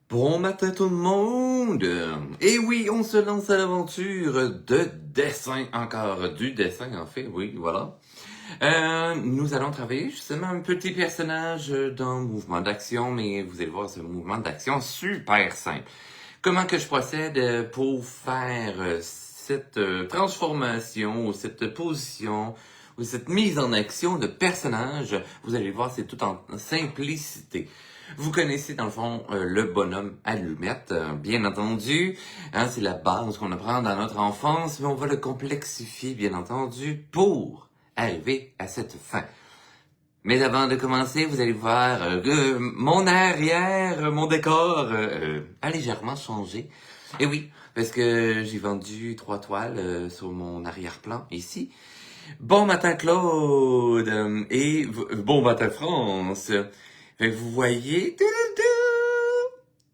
Bon matin tout le monde! Et oui, on se lance à l'aventure de dessin, encore du dessin en fait, oui, voilà. Nous allons travailler justement un petit personnage dans mouvement d'action, mais vous allez voir ce mouvement d'action super simple. Comment que je procède pour faire cette transformation ou cette position ou cette mise en action de personnage? Vous allez voir, c'est tout en simplicité. Vous connaissez dans le fond le bonhomme allumette, bien entendu. Hein, c'est la base qu'on apprend dans notre enfance, mais on va le complexifier, bien entendu, pour arriver à cette fin. Mais avant de commencer, vous allez voir mon arrière, mon décor a légèrement changé. Et oui, parce que j'ai vendu 3 toiles sur mon arrière-plan ici. Bon matin Claude et bon matin France. Fait que vous voyez,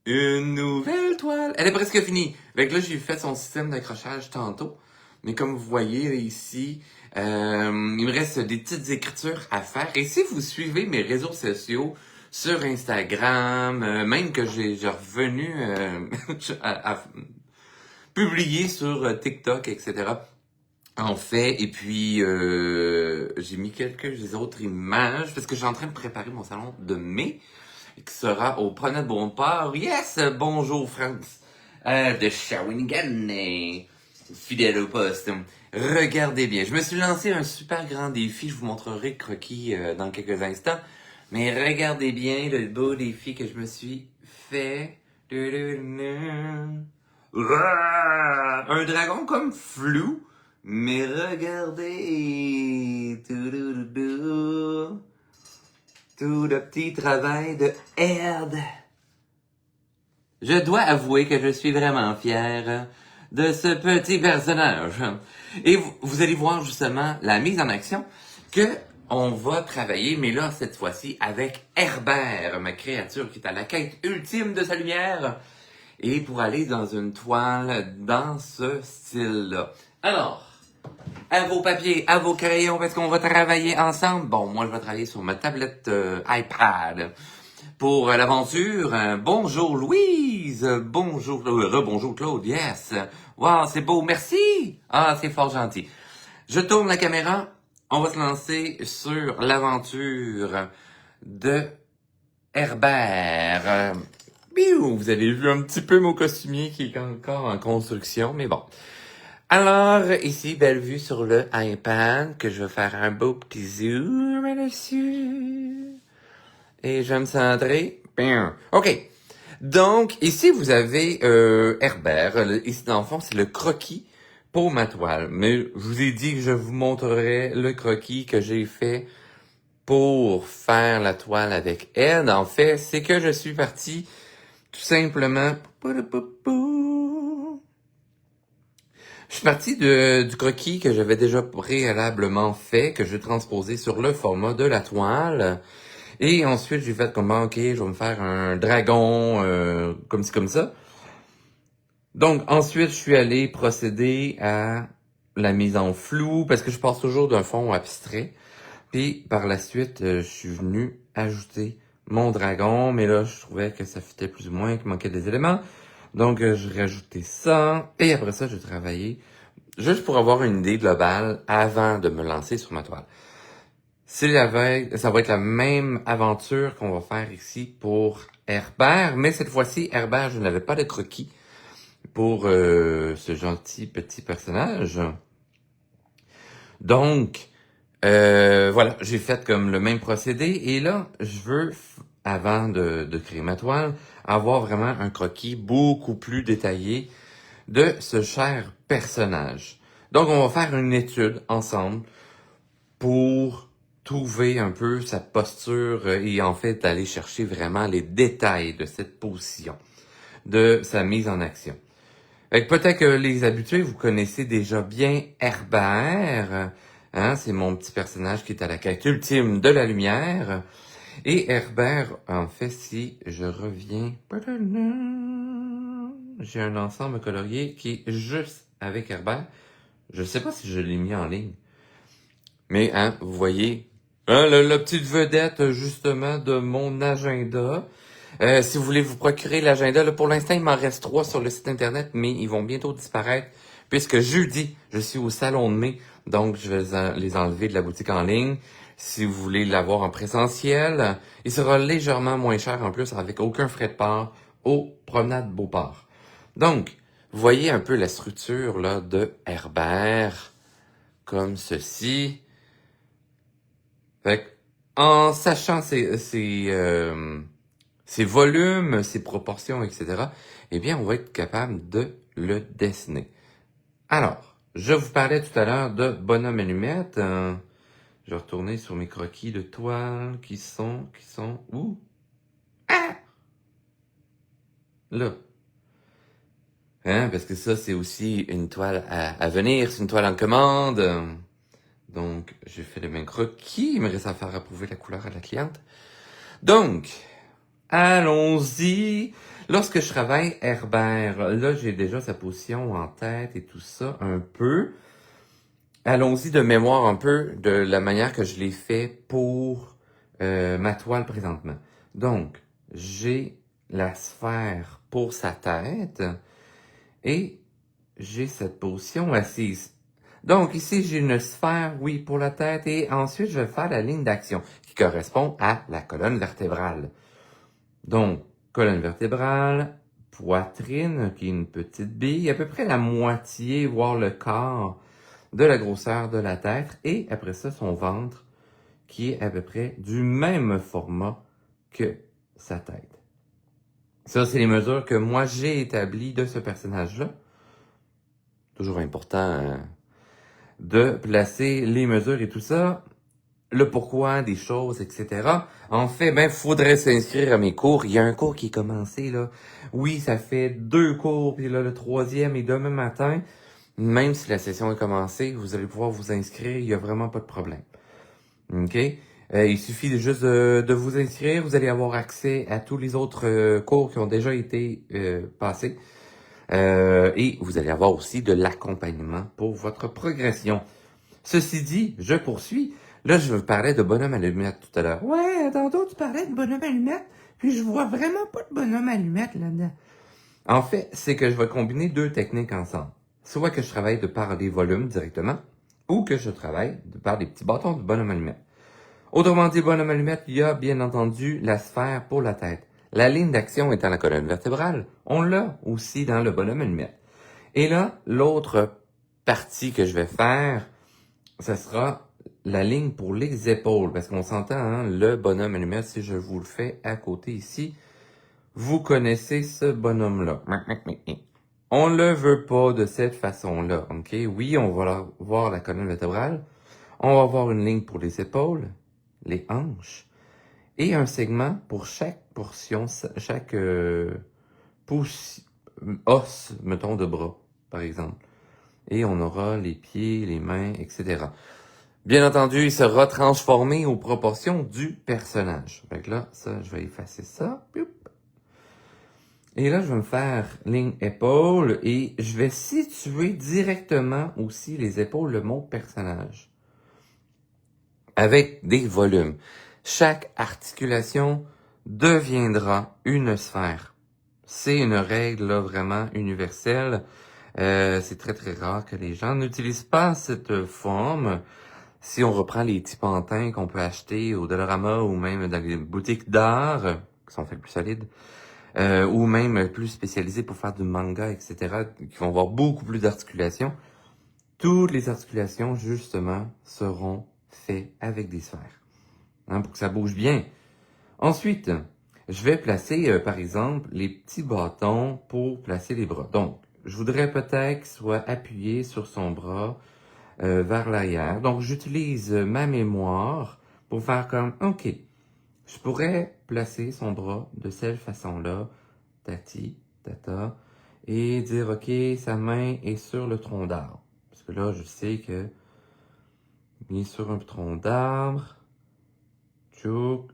une nouvelle toile. Elle est presque finie. Fait que là, j'ai fait son système d'accrochage tantôt. Mais comme vous voyez ici, il me reste des petites écritures à faire. Et si vous suivez mes réseaux sociaux sur Instagram, même que j'ai revenu à publier sur TikTok, etc. En fait, et puis j'ai mis quelques autres images parce que je suis en train de préparer mon salon de mai qui sera au Promenade Bonport. Yes, bonjour France de Shawinigan, fidèle au poste. Regardez bien, je me suis lancé un super grand défi, je vous montrerai le croquis dans quelques instants. Mais regardez bien le beau défi que je me suis fait. Un dragon comme flou. Mais regardez tout le petit travail de Erd. Je dois avouer que je suis vraiment fier de ce petit personnage. Et vous allez voir justement la mise en action que on va travailler, mais là, cette fois-ci, avec Herbert, ma créature qui est à la quête ultime de sa lumière. Et pour aller dans une toile dans ce style-là. Alors, à vos papiers, à vos crayons, parce qu'on va travailler ensemble. Bon, moi, je vais travailler sur ma tablette iPad pour l'aventure. Bonjour Louise, bonjour, rebonjour Claude, yes. Wow, c'est beau, merci. Ah, c'est fort gentil. Je tourne la caméra. On va se lancer sur l'aventure de Herbert. Vous avez vu un petit peu mon costumier qui est encore en construction, mais bon. Alors, ici, belle vue sur le iPad, que je vais faire un beau petit zoom dessus. Et je vais me centrer. OK. Donc, ici, vous avez Herbert. Ici, dans le fond, c'est le croquis pour ma toile. Mais je vous ai dit que je vous montrerai le croquis que j'ai fait pour faire la toile avec Ed. En fait, c'est que je suis parti tout simplement... Je suis parti du croquis que j'avais déjà préalablement fait, que j'ai transposé sur le format de la toile. Et ensuite, j'ai fait comme, OK, je vais me faire un dragon, comme ci, comme ça. Donc, ensuite, je suis allé procéder à la mise en flou, parce que je passe toujours d'un fond abstrait. Puis, par la suite, je suis venu ajouter mon dragon, mais là, je trouvais que ça fitait plus ou moins, qu'il manquait des éléments. Donc, j'ai rajouté ça, et après ça, j'ai travaillé juste pour avoir une idée globale avant de me lancer sur ma toile. Ça va être la même aventure qu'on va faire ici pour Herbert, mais cette fois-ci, Herbert, je n'avais pas de croquis pour ce gentil petit personnage. Donc, voilà, j'ai fait comme le même procédé, et là, je veux, avant de créer ma toile, avoir vraiment un croquis beaucoup plus détaillé de ce cher personnage. Donc, on va faire une étude ensemble pour trouver un peu sa posture et en fait aller chercher vraiment les détails de cette position, de sa mise en action. Peut-être que les habitués, vous connaissez déjà bien Herbert. Hein, c'est mon petit personnage qui est à la quête ultime de la lumière. Et Herbert, en fait, si je reviens... J'ai un ensemble colorié qui est juste avec Herbert. Je sais pas si je l'ai mis en ligne. Mais, vous voyez, hein, la petite vedette, justement, de mon agenda. Si vous voulez vous procurer l'agenda, là, pour l'instant, il m'en reste 3 sur le site internet, mais ils vont bientôt disparaître, puisque jeudi, je suis au Salon de mai, donc je vais les enlever de la boutique en ligne. Si vous voulez l'avoir en présentiel, il sera légèrement moins cher en plus, avec aucun frais de port, au Promenade Beauport. Donc, vous voyez un peu la structure là de Herbert, comme ceci. Fait que, en sachant ses volumes, ses proportions, etc., eh bien, on va être capable de le dessiner. Alors, je vous parlais tout à l'heure de bonhomme allumette. Je vais retourner sur mes croquis de toile qui sont où? Ah! Là. Hein, parce que ça, c'est aussi une toile à venir, c'est une toile en commande. Donc, j'ai fait les mêmes croquis. Il me reste à faire approuver la couleur à la cliente. Donc, allons-y. Lorsque je travaille Herbert, là, j'ai déjà sa position en tête et tout ça un peu. Allons-y de mémoire un peu de la manière que je l'ai fait pour ma toile présentement. Donc, j'ai la sphère pour sa tête et j'ai cette position assise. Donc, ici, j'ai une sphère, oui, pour la tête et ensuite, je vais faire la ligne d'action qui correspond à la colonne vertébrale. Donc, colonne vertébrale, poitrine, qui est une petite bille, à peu près la moitié, voire le quart de la grosseur de la tête, et après ça, son ventre, qui est à peu près du même format que sa tête. Ça, c'est les mesures que moi, j'ai établies de ce personnage-là. Toujours important de placer les mesures et tout ça. Le pourquoi des choses, etc. En fait, faudrait s'inscrire à mes cours. Il y a un cours qui est commencé, là. Oui, ça fait 2 cours, puis là, le 3e est demain matin. Même si la session est commencée, vous allez pouvoir vous inscrire, il n'y a vraiment pas de problème. OK? Il suffit juste de vous inscrire, vous allez avoir accès à tous les autres cours qui ont déjà été passés. Et vous allez avoir aussi de l'accompagnement pour votre progression. Ceci dit, je poursuis. Là, je vous parlais de bonhomme allumette tout à l'heure. Ouais, tantôt, tu parlais de bonhomme allumette, puis je vois vraiment pas de bonhomme allumette là-dedans. En fait, c'est que je vais combiner 2 techniques ensemble. Soit que je travaille de par des volumes directement, ou que je travaille de par des petits bâtons de bonhomme allumette. Autrement dit, bonhomme allumette, il y a bien entendu la sphère pour la tête. La ligne d'action étant la colonne vertébrale, on l'a aussi dans le bonhomme allumette. Et là, l'autre partie que je vais faire, ça sera la ligne pour les épaules, parce qu'on s'entend, hein, le bonhomme allumette, si je vous le fais à côté ici, vous connaissez ce bonhomme-là. On ne le veut pas de cette façon-là, ok? Oui, on va voir la colonne vertébrale, on va avoir une ligne pour les épaules, les hanches, et un segment pour chaque portion, chaque os, mettons, de bras, par exemple. Et on aura les pieds, les mains, etc. Bien entendu, il sera transformé aux proportions du personnage. Fait que là, ça, je vais effacer ça. Et là, je vais me faire ligne épaule et je vais situer directement aussi les épaules de mon personnage. Avec des volumes. Chaque articulation deviendra une sphère. C'est une règle là, vraiment universelle. C'est très très rare que les gens n'utilisent pas cette forme. Si on reprend les petits pantins qu'on peut acheter au Dollarama ou même dans les boutiques d'art, qui sont faits plus solides, ou même plus spécialisés pour faire du manga, etc., qui vont avoir beaucoup plus d'articulations, toutes les articulations, justement, seront faites avec des sphères, hein, pour que ça bouge bien. Ensuite, je vais placer, par exemple, les petits bâtons pour placer les bras. Donc, je voudrais peut-être qu'il soit appuyé sur son bras vers l'arrière. Donc, j'utilise ma mémoire pour faire comme, OK, je pourrais placer son bras de cette façon-là, tati, tata, et dire, OK, sa main est sur le tronc d'arbre. Parce que là, je sais que il est sur un tronc d'arbre. Tchouk.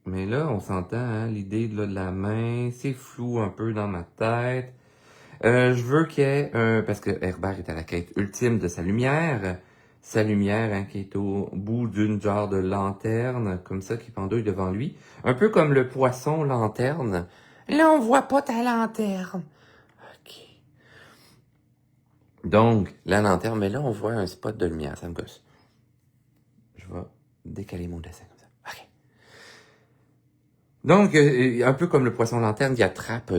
Mais là, on s'entend, hein, l'idée de la main, c'est flou un peu dans ma tête. Je veux qu'il y ait parce que Herbert est à la quête ultime de sa lumière. sa lumière, hein, qui est au bout d'une genre de lanterne, comme ça, qui pendouille devant lui. Un peu comme le poisson lanterne. Là, on voit pas ta lanterne. OK. Donc, la lanterne, mais là, on voit un spot de lumière, ça me gosse. Je vais décaler mon dessin comme ça. OK. Donc, un peu comme le poisson lanterne qui attrape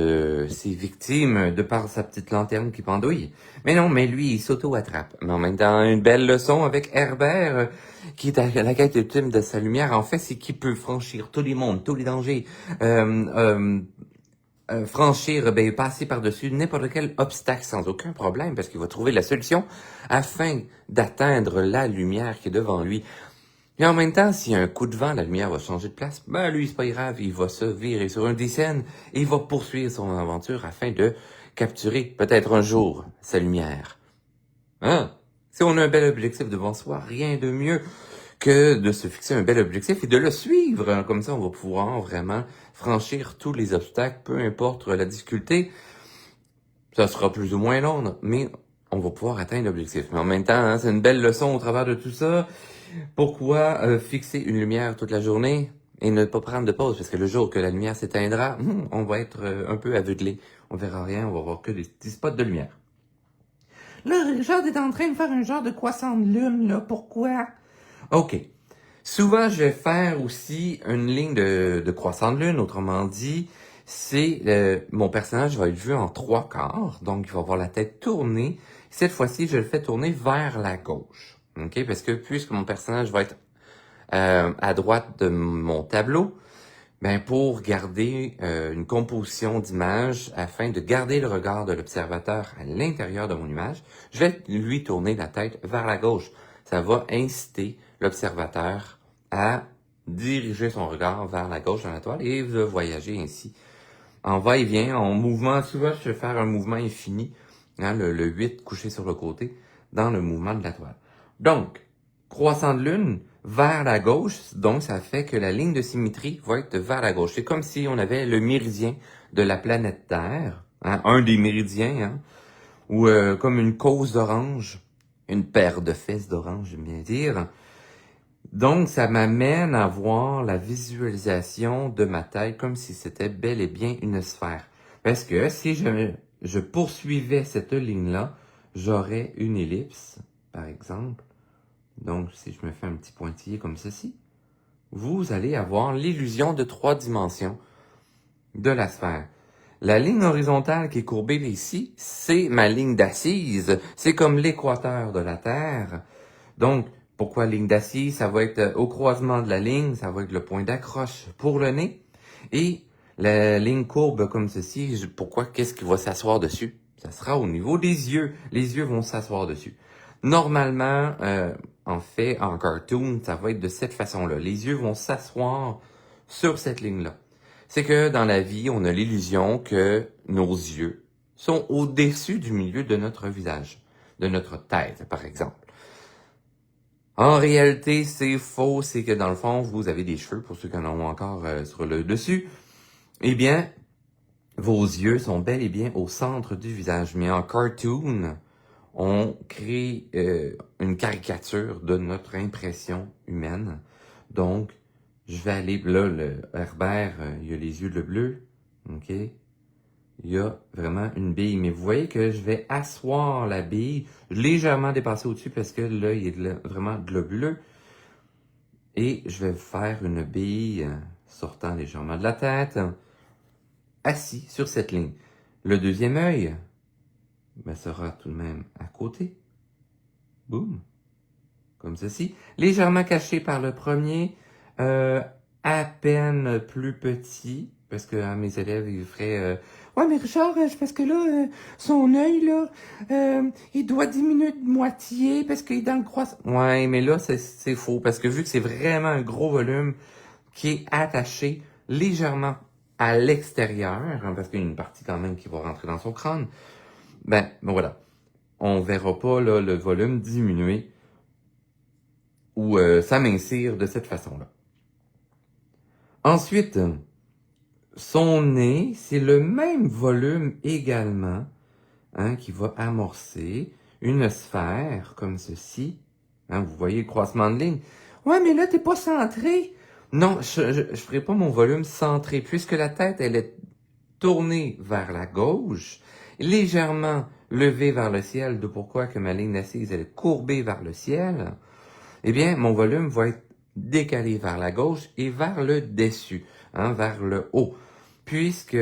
ses victimes de par sa petite lanterne qui pendouille. Mais non, mais lui, il s'auto-attrape. Mais en même temps, une belle leçon avec Herbert, qui est à la quête ultime de sa lumière. En fait, c'est qu'il peut franchir tous les mondes, tous les dangers, franchir, passer par-dessus n'importe quel obstacle sans aucun problème, parce qu'il va trouver la solution afin d'atteindre la lumière qui est devant lui. Et en même temps, s'il y a un coup de vent, la lumière va changer de place. Ben, lui, c'est pas grave, il va se virer sur un scènes et il va poursuivre son aventure afin de capturer, peut-être un jour, sa lumière. Hein? Si on a un bel objectif devant soi, rien de mieux que de se fixer un bel objectif et de le suivre. Hein. Comme ça, on va pouvoir vraiment franchir tous les obstacles, peu importe la difficulté. Ça sera plus ou moins long, mais on va pouvoir atteindre l'objectif. Mais en même temps, hein, c'est une belle leçon au travers de tout ça. Pourquoi fixer une lumière toute la journée et ne pas prendre de pause? Parce que le jour que la lumière s'éteindra, on va être un peu aveuglé. On verra rien, on va voir que des petits spots de lumière. Là, Richard est en train de faire un genre de croissant de lune, là. Pourquoi? OK. Souvent, je vais faire aussi une ligne de croissant de lune. Autrement dit, c'est mon personnage va être vu en 3/4. Donc, il va avoir la tête tournée. Cette fois-ci, je le fais tourner vers la gauche. OK? Parce que puisque mon personnage va être à droite de mon tableau, ben pour garder une composition d'image, afin de garder le regard de l'observateur à l'intérieur de mon image, je vais lui tourner la tête vers la gauche. Ça va inciter l'observateur à diriger son regard vers la gauche dans la toile et de voyager ainsi en va-et-vient, en mouvement. Souvent, je vais faire un mouvement infini, hein, le 8 couché sur le côté, dans le mouvement de la toile. Donc, croissant de lune vers la gauche, donc ça fait que la ligne de symétrie va être vers la gauche. C'est comme si on avait le méridien de la planète Terre, hein, un des méridiens, hein, ou comme une cause d'orange, une paire de fesses d'orange, j'aime bien dire. Donc, ça m'amène à voir la visualisation de ma tête comme si c'était bel et bien une sphère. Parce que si je poursuivais cette ligne-là, j'aurais une ellipse, par exemple. Donc, si je me fais un petit pointillé comme ceci, vous allez avoir l'illusion de 3 dimensions de la sphère. La ligne horizontale qui est courbée ici, c'est ma ligne d'assise. C'est comme l'équateur de la Terre. Donc, pourquoi ligne d'assise? Ça va être au croisement de la ligne, ça va être le point d'accroche pour le nez. Et la ligne courbe comme ceci, pourquoi? Qu'est-ce qui va s'asseoir dessus? Ça sera au niveau des yeux. Les yeux vont s'asseoir dessus. Normalement, en fait, en cartoon, ça va être de cette façon-là. Les yeux vont s'asseoir sur cette ligne-là. C'est que dans la vie, on a l'illusion que nos yeux sont au-dessus du milieu de notre visage, de notre tête, par exemple. En réalité, c'est faux, c'est que dans le fond, vous avez des cheveux, pour ceux qui en ont encore sur le dessus. Eh bien, vos yeux sont bel et bien au centre du visage. Mais en cartoon, on crée une caricature de notre impression humaine. Donc, je vais aller, là, le Herbert, il y a les yeux de bleu, OK? Il y a vraiment une bille. Mais vous voyez que je vais asseoir la bille, légèrement dépasser au-dessus parce que l'œil est vraiment globuleux. Et je vais faire une bille sortant légèrement de la tête, assis sur cette ligne. Le deuxième œil sera tout de même à côté. Boum. Comme ceci. Légèrement caché par le premier, à peine plus petit, parce que à mes élèves, ils feraient ouais, mais Richard, parce que là, son œil, là, il doit diminuer de moitié parce qu'il est dans le croissant. Ouais, mais là, c'est faux, parce que vu que c'est vraiment un gros volume qui est attaché légèrement à l'extérieur, hein, parce qu'il y a une partie quand même qui va rentrer dans son crâne, ben voilà. On verra pas là, le volume diminuer ou s'amincir de cette façon-là. Ensuite, son nez, c'est le même volume également, hein, qui va amorcer une sphère comme ceci, Hein, vous voyez le croisement de ligne. Ouais, mais là, t'es pas centré. Non, je ferai pas mon volume centré, puisque la tête, elle est tournée vers la gauche, légèrement levée vers le ciel, de pourquoi que ma ligne d'assise, elle est courbée vers le ciel. Eh bien, mon volume va être décalé vers la gauche et vers le dessus, hein, vers le haut, puisque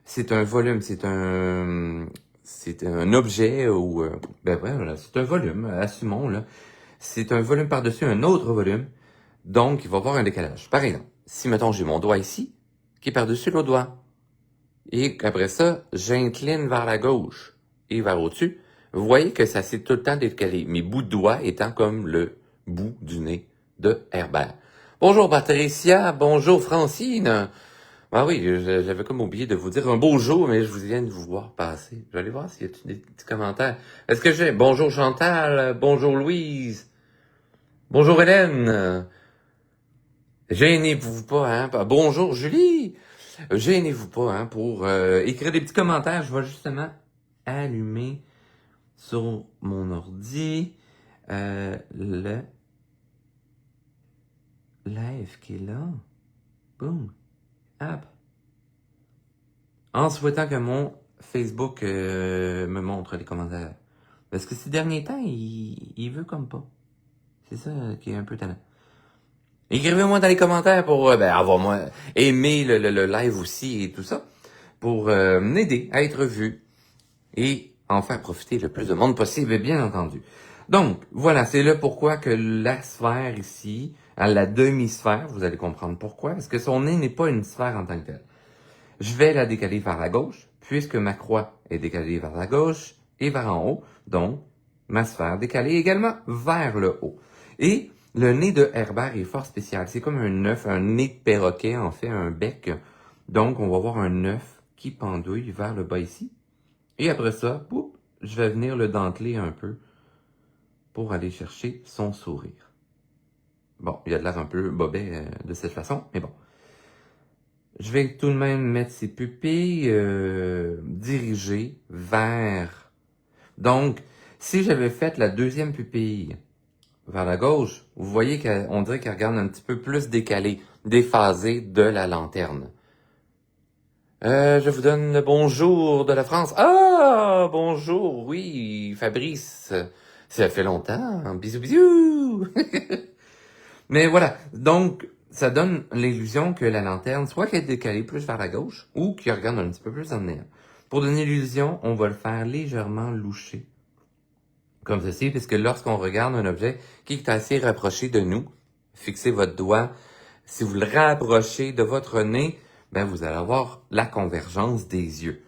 c'est un volume, c'est un objet ou ben voilà, c'est un volume, assumons là, c'est un volume par-dessus un autre volume, donc il va y avoir un décalage. Par exemple, si mettons j'ai mon doigt ici qui est par-dessus l'autre doigt, et après ça j'incline vers la gauche et vers au-dessus, vous voyez que ça s'est tout le temps décalé, mes bouts de doigts étant comme le bout du nez de Herbert. Bonjour Patricia, bonjour Francine. Ah oui, j'avais comme oublié de vous dire un beau jour, mais je vous viens de vous voir passer. Je vais aller voir s'il y a des petits commentaires. Est-ce que j'ai... Bonjour Chantal, bonjour Louise, bonjour Hélène. Gênez-vous pas, hein. Bonjour Julie. Gênez-vous pas, hein, pour écrire des petits commentaires. Je vais justement allumer sur mon ordi le live qui est là. Boum. Hop. En souhaitant que mon Facebook me montre les commentaires. Parce que ces derniers temps, il veut comme pas. C'est ça qui est un peu talent. Écrivez-moi dans les commentaires pour avoir moi aimer le live aussi et tout ça. Pour m'aider à être vu. Et en faire profiter le plus de monde possible, bien entendu. Donc, voilà, c'est le pourquoi que la sphère ici, à la demi-sphère, vous allez comprendre pourquoi, parce que son nez n'est pas une sphère en tant que telle. Je vais la décaler vers la gauche, puisque ma croix est décalée vers la gauche et vers en haut, donc ma sphère décalée également vers le haut. Et le nez de Herbert est fort spécial. C'est comme un œuf, un nez de perroquet, en fait, un bec. Donc, on va voir un œuf qui pendouille vers le bas ici. Et après ça, boum, je vais venir le denteler un peu pour aller chercher son sourire. Bon, il a de l'air un peu bobet de cette façon, mais bon. Je vais tout de même mettre ses pupilles dirigées vers... Donc, si j'avais fait la deuxième pupille vers la gauche, vous voyez qu'on dirait qu'elle regarde un petit peu plus décalée, déphasée de la lanterne. Je vous donne le bonjour de la France. Ah, bonjour, oui, Fabrice. Ça fait longtemps. Bisous, bisous. Mais voilà, donc, ça donne l'illusion que la lanterne, soit qu'elle est décalée plus vers la gauche, ou qu'elle regarde un petit peu plus en néant. Pour donner l'illusion, on va le faire légèrement loucher. Comme ceci, puisque lorsqu'on regarde un objet qui est assez rapproché de nous, fixez votre doigt. Si vous le rapprochez de votre nez, ben vous allez avoir la convergence des yeux.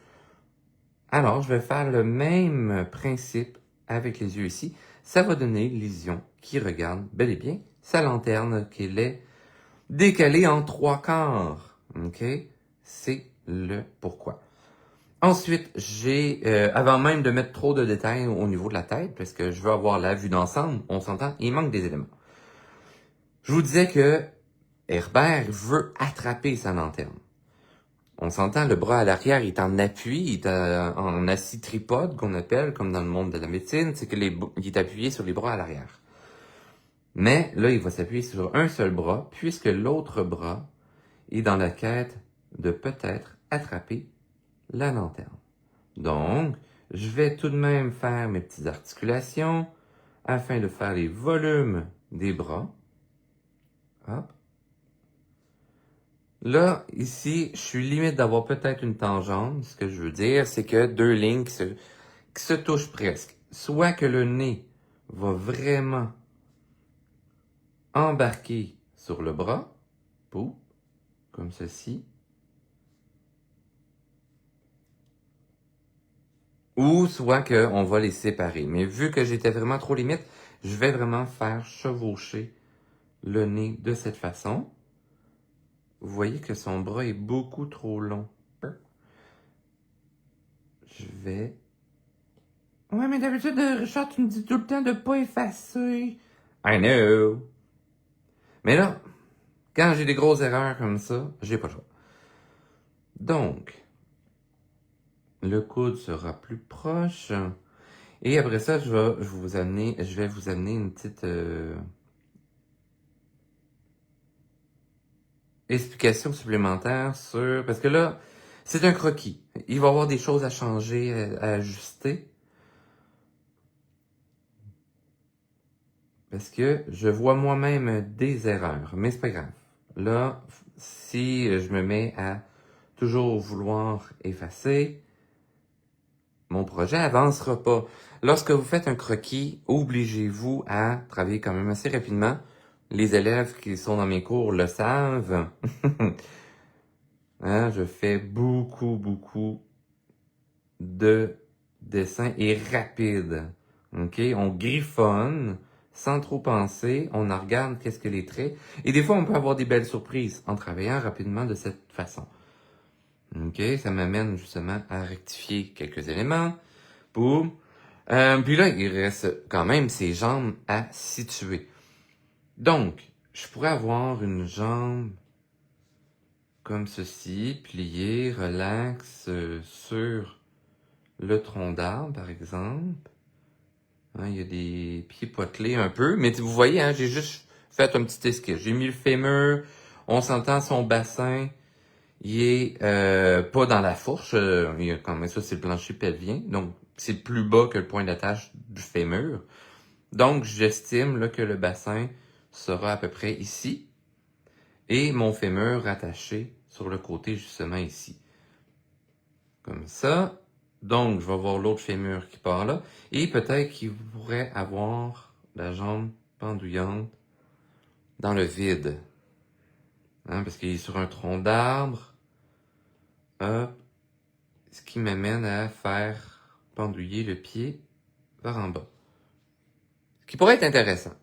Alors, je vais faire le même principe avec les yeux ici. Ça va donner l'illusion qui regarde bel et bien sa lanterne qui est décalée en 3/4. OK? C'est le pourquoi. Ensuite, avant même de mettre trop de détails au niveau de la tête, parce que je veux avoir la vue d'ensemble, on s'entend, il manque des éléments. Je vous disais que Herbert veut attraper sa lanterne. On s'entend, le bras à l'arrière est en appui, il est en assis tripode, qu'on appelle, comme dans le monde de la médecine, c'est qu'il est appuyé sur les bras à l'arrière. Mais là, il va s'appuyer sur un seul bras, puisque l'autre bras est dans la quête de peut-être attraper la lanterne. Donc, je vais tout de même faire mes petites articulations afin de faire les volumes des bras. Hop. Là, ici, je suis limite d'avoir peut-être une tangente. Ce que je veux dire, c'est que deux lignes qui se touchent presque. Soit que le nez va vraiment embarquer sur le bras, pouf, comme ceci. Ou soit qu'on va les séparer. Mais vu que j'étais vraiment trop limite, je vais vraiment faire chevaucher le nez de cette façon. Vous voyez que son bras est beaucoup trop long. Je vais... Ouais, mais d'habitude, Richard, tu me dis tout le temps de pas effacer. I know. Mais là, quand j'ai des grosses erreurs comme ça, j'ai pas le choix. Donc, le coude sera plus proche. Et après ça, je vais vous amener une petite explication supplémentaire sur... Parce que là, c'est un croquis. Il va y avoir des choses à changer, à ajuster. Parce que je vois moi-même des erreurs. Mais c'est pas grave. Là, si je me mets à toujours vouloir effacer, mon projet avancera pas. Lorsque vous faites un croquis, obligez-vous à travailler quand même assez rapidement. Les élèves qui sont dans mes cours le savent. Hein, je fais beaucoup de dessins et rapide. OK? On griffonne sans trop penser. On en regarde qu'est-ce que les traits. Et des fois, on peut avoir des belles surprises en travaillant rapidement de cette façon. OK? Ça m'amène justement à rectifier quelques éléments. Boum. Puis là, il reste quand même ces jambes à situer. Donc, je pourrais avoir une jambe comme ceci, pliée, relax, sur le tronc d'arbre, par exemple. Hein, il y a des pieds potelés un peu, mais vous voyez, hein, j'ai juste fait un petit esquisse. J'ai mis le fémur, on s'entend son bassin, il est pas dans la fourche, il y a quand même ça, c'est le plancher pelvien, donc c'est plus bas que le point d'attache du fémur. Donc, j'estime là, que le bassin sera à peu près ici, et mon fémur rattaché sur le côté justement ici. Comme ça. Donc, je vais voir l'autre fémur qui part là. Et peut-être qu'il pourrait avoir la jambe pendouillante dans le vide. Hein, parce qu'il est sur un tronc d'arbre. Hop. Ce qui m'amène à faire pendouiller le pied vers en bas. Ce qui pourrait être intéressant.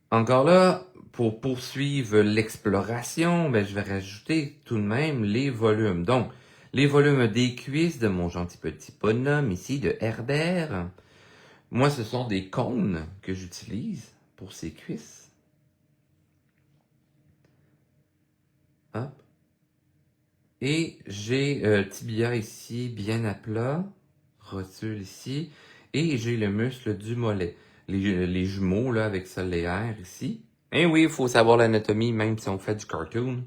Encore là, pour poursuivre l'exploration, ben, je vais rajouter tout de même les volumes. Donc, les volumes des cuisses de mon gentil petit bonhomme ici, de Herbert. Moi, ce sont des cônes que j'utilise pour ces cuisses. Hop. Et j'ai tibia ici, bien à plat. Rotule ici. Et j'ai le muscle du mollet. Les jumeaux, là, avec soléaire ici. Et oui, il faut savoir l'anatomie, même si on fait du cartoon.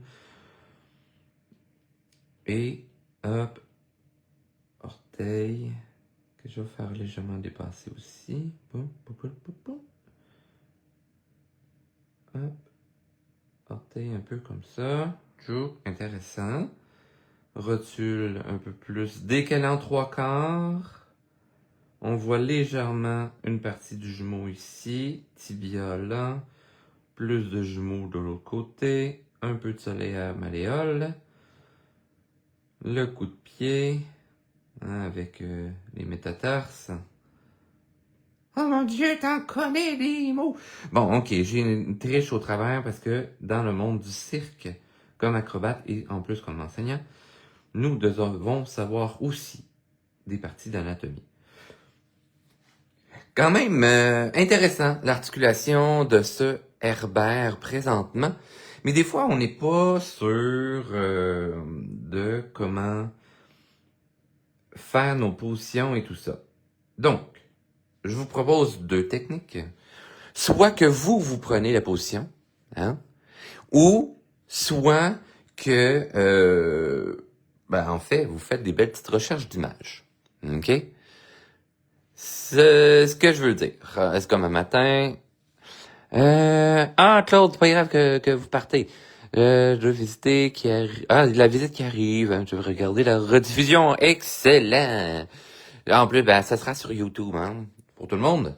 Et, hop, orteil, que je vais faire légèrement dépasser aussi. Boum, boum, boum, boum, boum. Hop, orteil un peu comme ça. Toujours intéressant. Rotule un peu plus décalé en 3/4. On voit légèrement une partie du jumeau ici. Tibia là. Plus de jumeaux de l'autre côté. Un peu de soleil malléole. Le coup de pied. Hein, avec les métatarses. Oh mon Dieu, t'en connais des mots! Bon, ok, j'ai une triche au travers parce que dans le monde du cirque, comme acrobate et en plus comme enseignant, nous devons savoir aussi des parties d'anatomie. Quand même intéressant l'articulation de ce Herbert présentement, mais des fois on n'est pas sûr de comment faire nos positions et tout ça. Donc, je vous propose 2 techniques. Soit que vous prenez la position, hein, ou soit que, en fait, vous faites des belles petites recherches d'images. OK? C'est ce que je veux dire. C'est comme un matin. Claude, c'est pas grave que vous partez. Je dois visiter qui arrive. Ah, la visite qui arrive. Hein, je vais regarder la rediffusion. Excellent! En plus, ça sera sur YouTube, hein, pour tout le monde.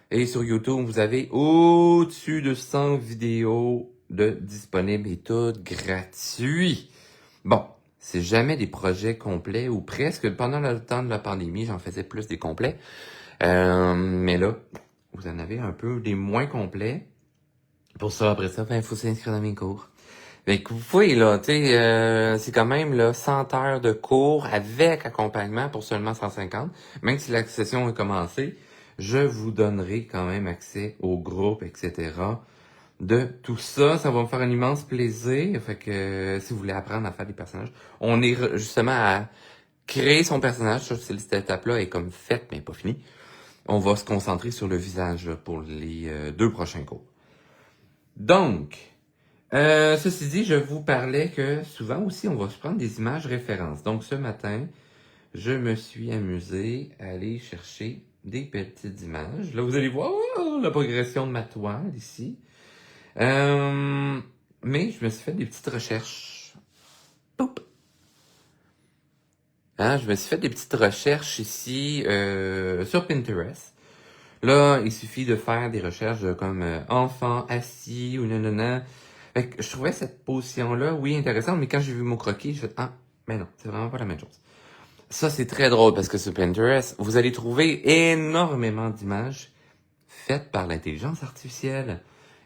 Et sur YouTube, vous avez au-dessus de 100 vidéos disponibles et toutes gratuits. Bon, c'est jamais des projets complets ou presque. Pendant le temps de la pandémie, j'en faisais plus des complets. Mais là, vous en avez un peu des moins complets. Pour ça, après ça, il faut s'inscrire dans mes cours. Fait que vous pouvez, là, tu sais, c'est quand même là 100 heures de cours avec accompagnement pour seulement 150. Même si la session est commencée, je vous donnerai quand même accès au groupe, etc. De tout ça. Ça va me faire un immense plaisir. Fait que si vous voulez apprendre à faire des personnages, on est justement à créer son personnage. Ça, cette étape-là est comme faite, mais pas finie. On va se concentrer sur le visage pour les 2 prochains cours. Donc, ceci dit, je vous parlais que souvent aussi, on va se prendre des images références. Donc, ce matin, je me suis amusé à aller chercher des petites images. Là, vous allez voir la progression de ma toile ici. Mais je me suis fait des petites recherches. Poup! Hein, je me suis fait des petites recherches ici sur Pinterest. Là, il suffit de faire des recherches comme enfant assis ou nanana. Fait que je trouvais cette position-là, oui, intéressante, mais quand j'ai vu mon croquis, je fais ah, mais non, c'est vraiment pas la même chose. Ça, c'est très drôle parce que sur Pinterest, vous allez trouver énormément d'images faites par l'intelligence artificielle.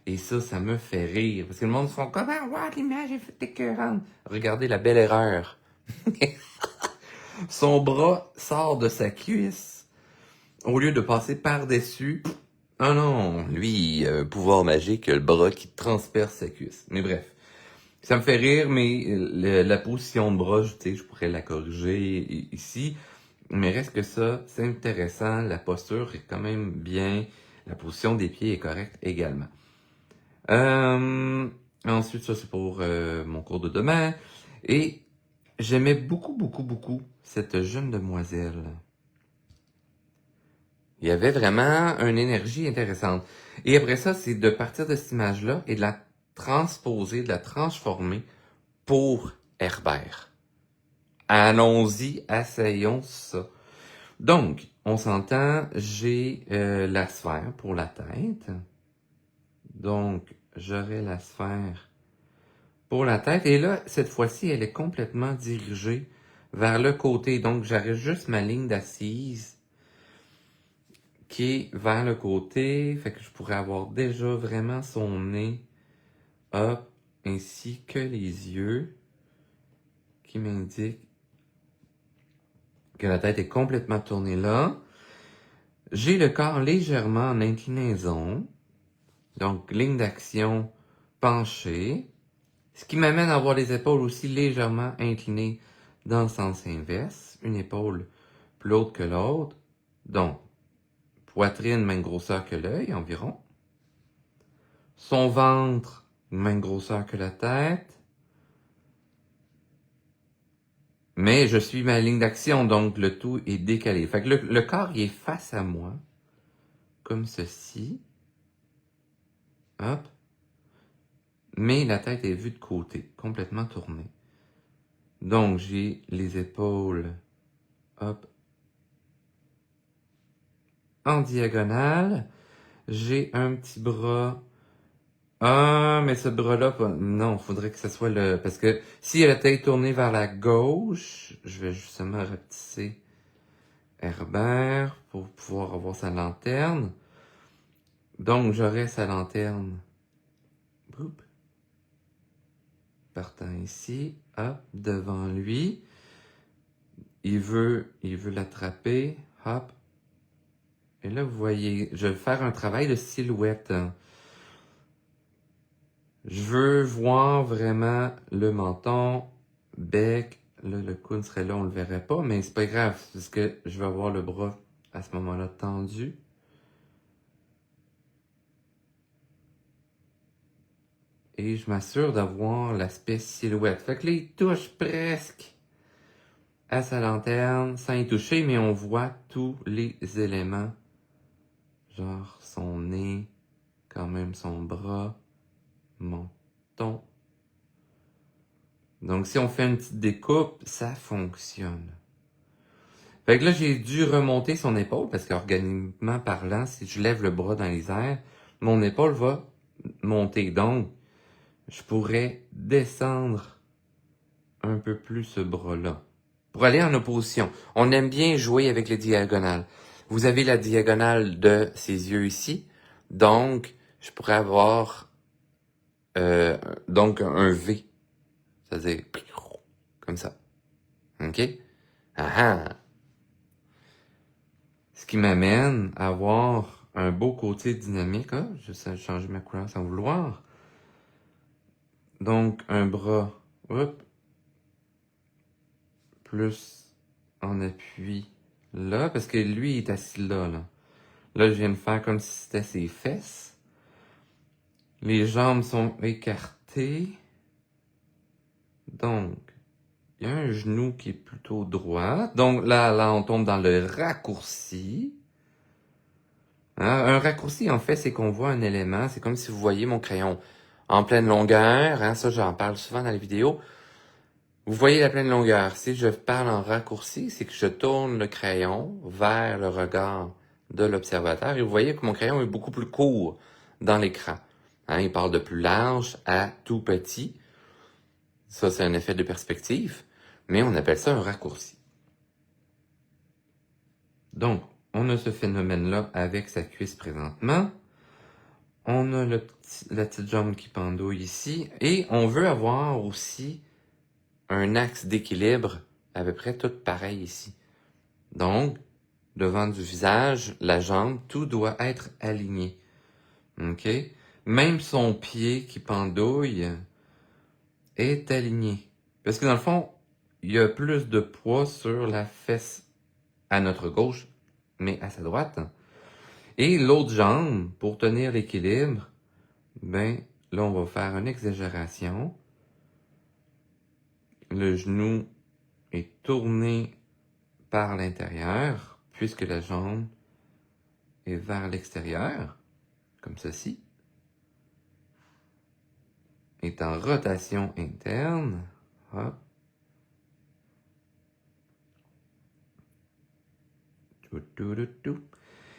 Et ça me fait rire. Parce que le monde se font comment, wow, l'image est faite écœurante. Regardez la belle erreur. Son bras sort de sa cuisse au lieu de passer par-dessus. Ah non, lui, pouvoir magique, le bras qui transperce sa cuisse. Mais bref, ça me fait rire, mais la position de bras, je pourrais la corriger ici. Mais reste que ça, c'est intéressant. La posture est quand même bien. La position des pieds est correcte également. Ensuite, ça c'est pour mon cours de demain. Et j'aimais beaucoup cette jeune demoiselle. Il y avait vraiment une énergie intéressante. Et après ça, c'est de partir de cette image-là et de la transposer, de la transformer pour Herbert. Allons-y, essayons ça. Donc, on s'entend, j'ai la sphère pour la tête. Donc, j'aurai la sphère pour la tête. Et là, cette fois-ci, elle est complètement dirigée vers le côté. Donc, j'aurai juste ma ligne d'assise qui est vers le côté. Fait que je pourrais avoir déjà vraiment son nez, hop, ainsi que les yeux qui m'indiquent que la tête est complètement tournée là. J'ai le corps légèrement en inclinaison. Donc, ligne d'action penchée. Ce qui m'amène à avoir les épaules aussi légèrement inclinées dans le sens inverse. Une épaule plus haute que l'autre. Donc, poitrine, même grosseur que l'œil environ. Son ventre, même grosseur que la tête. Mais je suis ma ligne d'action, donc le tout est décalé. Fait que le corps, il est face à moi. Comme ceci. Hop. Mais la tête est vue de côté, complètement tournée. Donc, j'ai les épaules, hop, en diagonale. J'ai un petit bras. Ah, mais ce bras-là, non, faudrait que ce soit le... Parce que si elle était tournée vers la gauche, je vais justement rapetisser Herbert pour pouvoir avoir sa lanterne. Donc, j'aurai sa lanterne. Boop. Partant ici, hop, devant lui. Il veut l'attraper, hop. Et là, vous voyez, je vais faire un travail de silhouette. Je veux voir vraiment le menton, bec. Là, le coude serait là, on le verrait pas, mais c'est pas grave, parce que je vais avoir le bras à ce moment-là tendu. Et je m'assure d'avoir l'aspect silhouette. Fait que là, il touche presque à sa lanterne, sans y toucher, mais on voit tous les éléments. Genre son nez, quand même son bras, menton. Donc, si on fait une petite découpe, ça fonctionne. Fait que là, j'ai dû remonter son épaule, parce qu'organiquement parlant, si je lève le bras dans les airs, mon épaule va monter. Donc, je pourrais descendre un peu plus ce bras-là. Pour aller en opposition. On aime bien jouer avec les diagonales. Vous avez la diagonale de ses yeux ici. Donc, je pourrais avoir donc un V. C'est-à-dire comme ça. OK? Ah ah! Ce qui m'amène à avoir un beau côté dynamique. Ah, je vais changer ma couleur sans vouloir. Donc, un bras, hop, plus on appuie là, parce que lui, il est assis là, là. Là, je viens de faire comme si c'était ses fesses. Les jambes sont écartées. Donc, il y a un genou qui est plutôt droit. Donc là, on tombe dans le raccourci. Hein? Un raccourci, en fait, c'est qu'on voit un élément. C'est comme si vous voyez mon crayon en pleine longueur. Hein? Ça, j'en parle souvent dans les vidéos. Vous voyez la pleine longueur. Si je parle en raccourci, c'est que je tourne le crayon vers le regard de l'observateur. Et vous voyez que mon crayon est beaucoup plus court dans l'écran. Hein? Il part de plus large à tout petit. Ça, c'est un effet de perspective. Mais on appelle ça un raccourci. Donc, on a ce phénomène-là avec sa cuisse présentement. On a la petite jambe qui pendouille ici. Et on veut avoir aussi un axe d'équilibre à peu près tout pareil ici. Donc, devant du visage, la jambe, tout doit être aligné. OK? Même son pied qui pendouille est aligné. Parce que dans le fond, il y a plus de poids sur la fesse à notre gauche, mais à sa droite. Et l'autre jambe, pour tenir l'équilibre, ben, là, on va faire une exagération. Le genou est tourné par l'intérieur, puisque la jambe est vers l'extérieur, comme ceci. Est en rotation interne. Hop.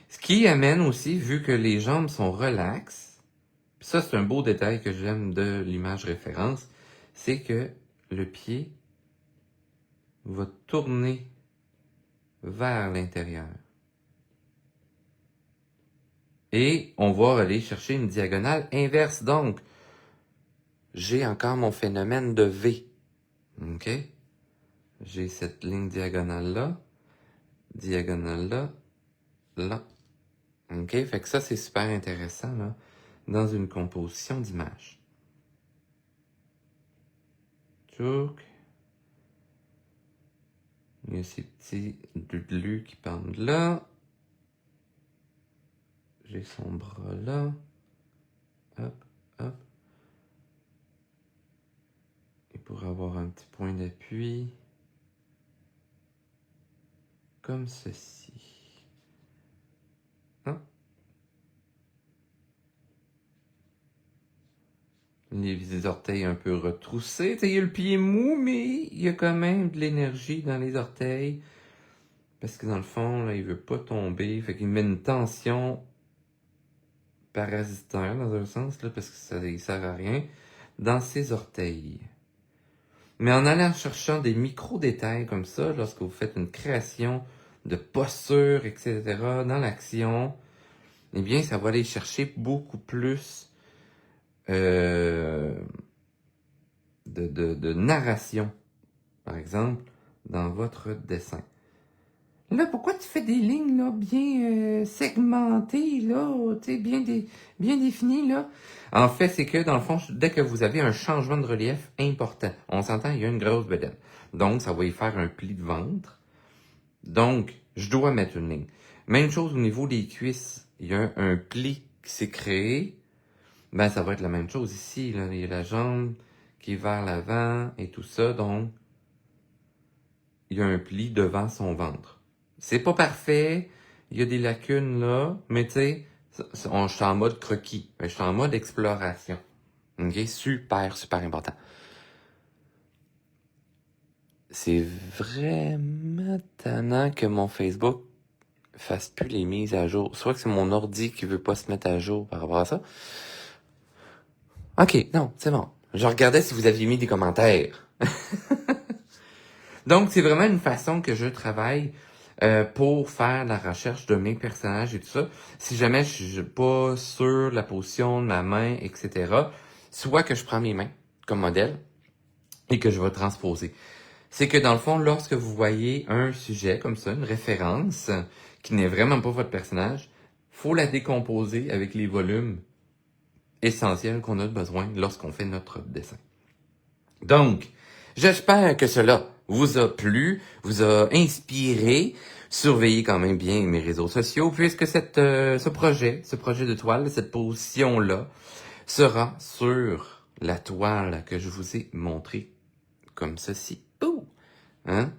Ce qui amène aussi, vu que les jambes sont relaxes, ça c'est un beau détail que j'aime de l'image référence, c'est que le pied va tourner vers l'intérieur. Et on va aller chercher une diagonale inverse. Donc, j'ai encore mon phénomène de V. OK? J'ai cette ligne diagonale-là, là. OK? Fait que ça, c'est super intéressant, là, dans une composition d'image. Tchouk. Il y a ces petits glus qui pendent là. J'ai son bras là. Hop, hop. Et pour avoir un petit point d'appui, comme ceci. Hein? Les orteils un peu retroussés. Il y a le pied mou, mais il y a quand même de l'énergie dans les orteils. Parce que dans le fond, là, il veut pas tomber. Fait qu'il met une tension parasitaire, dans un sens, là, parce que ça ne sert à rien, dans ses orteils. Mais en allant cherchant des micro-détails comme ça, lorsque vous faites une création de posture, etc., dans l'action, eh bien, ça va aller chercher beaucoup plus de narration, par exemple, dans votre dessin. Là, pourquoi tu fais des lignes là, bien segmentées, là, bien définies, là? En fait, c'est que, dans le fond, dès que vous avez un changement de relief important, on s'entend, il y a une grosse bedaine. Donc, ça va y faire un pli de ventre. Donc, je dois mettre une ligne. Même chose au niveau des cuisses. Il y a un pli qui s'est créé. Ben, ça va être la même chose ici, là. Il y a la jambe qui est vers l'avant et tout ça. Donc, il y a un pli devant son ventre. C'est pas parfait, il y a des lacunes là, mais tu sais, je suis en mode croquis, je suis en mode exploration. OK? Super, super important. C'est vraiment tannant que mon Facebook fasse plus les mises à jour. Soit que c'est mon ordi qui veut pas se mettre à jour par rapport à ça. OK, non, c'est bon. Je regardais si vous aviez mis des commentaires. Donc, c'est vraiment une façon que je travaille pour faire la recherche de mes personnages et tout ça. Si jamais je suis pas sûr de la position de ma main, etc., soit que je prends mes mains comme modèle et que je vais transposer. C'est que dans le fond, lorsque vous voyez un sujet comme ça, une référence qui n'est vraiment pas votre personnage, faut la décomposer avec les volumes essentiels qu'on a besoin lorsqu'on fait notre dessin. Donc, j'espère que cela vous a plu, vous a inspiré, surveillez quand même bien mes réseaux sociaux, puisque ce projet de toile, cette position-là, sera sur la toile que je vous ai montrée, comme ceci. Ouh! Hein?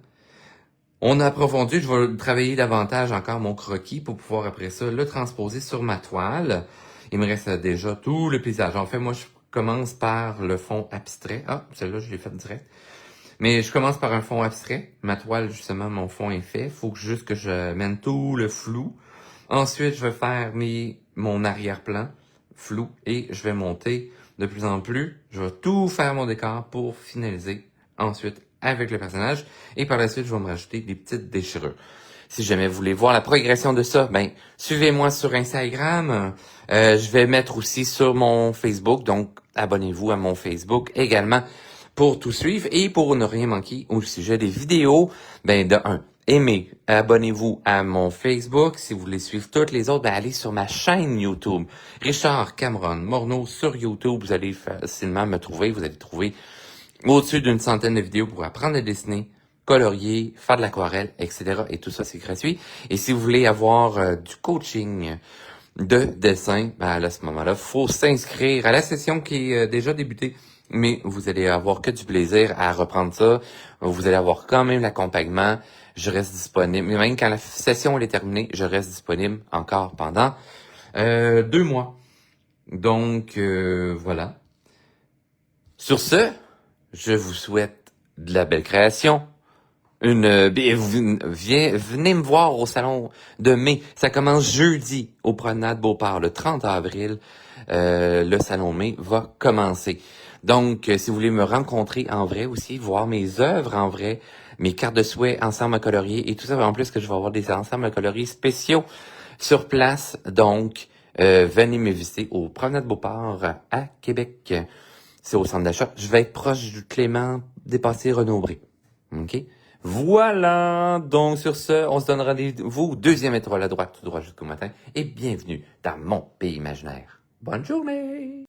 On a approfondi, je vais travailler davantage encore mon croquis pour pouvoir après ça le transposer sur ma toile. Il me reste déjà tout le paysage. En fait, moi, je commence par le fond abstrait. Ah, celle-là, je l'ai faite direct. Mais je commence par un fond abstrait. Ma toile, justement, mon fond est fait. Faut juste que je mène tout le flou. Ensuite, je vais faire mon arrière-plan flou et je vais monter de plus en plus. Je vais tout faire mon décor pour finaliser ensuite avec le personnage. Et par la suite, je vais me rajouter des petites déchirures. Si jamais vous voulez voir la progression de ça, ben suivez-moi sur Instagram. Je vais mettre aussi sur mon Facebook, donc abonnez-vous à mon Facebook également pour tout suivre et pour ne rien manquer au sujet des vidéos. Ben de un, aimez, abonnez-vous à mon Facebook. Si vous voulez suivre toutes les autres, ben allez sur ma chaîne YouTube. Richard Cameron Morneau sur YouTube, vous allez facilement me trouver. Vous allez trouver au-dessus d'une centaine de vidéos pour apprendre à dessiner, colorier, faire de l'aquarelle, etc. Et tout ça, c'est gratuit. Et si vous voulez avoir du coaching de dessin, ben à ce moment-là, faut s'inscrire à la session qui est déjà débutée. Mais vous allez avoir que du plaisir à reprendre ça. Vous allez avoir quand même l'accompagnement. Je reste disponible. Même quand la session elle est terminée, je reste disponible encore pendant 2 mois. Donc, voilà. Sur ce, je vous souhaite de la belle création. Venez me voir au salon de mai. Ça commence jeudi au Promenade Beauport, le 30 avril. Le salon mai va commencer. Donc, si vous voulez me rencontrer en vrai aussi, voir mes œuvres en vrai, mes cartes de souhait, ensemble à colorier et tout ça, en plus que je vais avoir des ensembles à colorier spéciaux sur place. Donc, venez me visiter au Promenade Beauport à Québec. C'est au centre d'achat. Je vais être proche du Clément, dépassé Renaud-Bré. OK? Voilà! Donc, sur ce, on se donne rendez-vous. 2e étoile à droite, tout droit jusqu'au matin. Et bienvenue dans mon pays imaginaire. Bonne journée!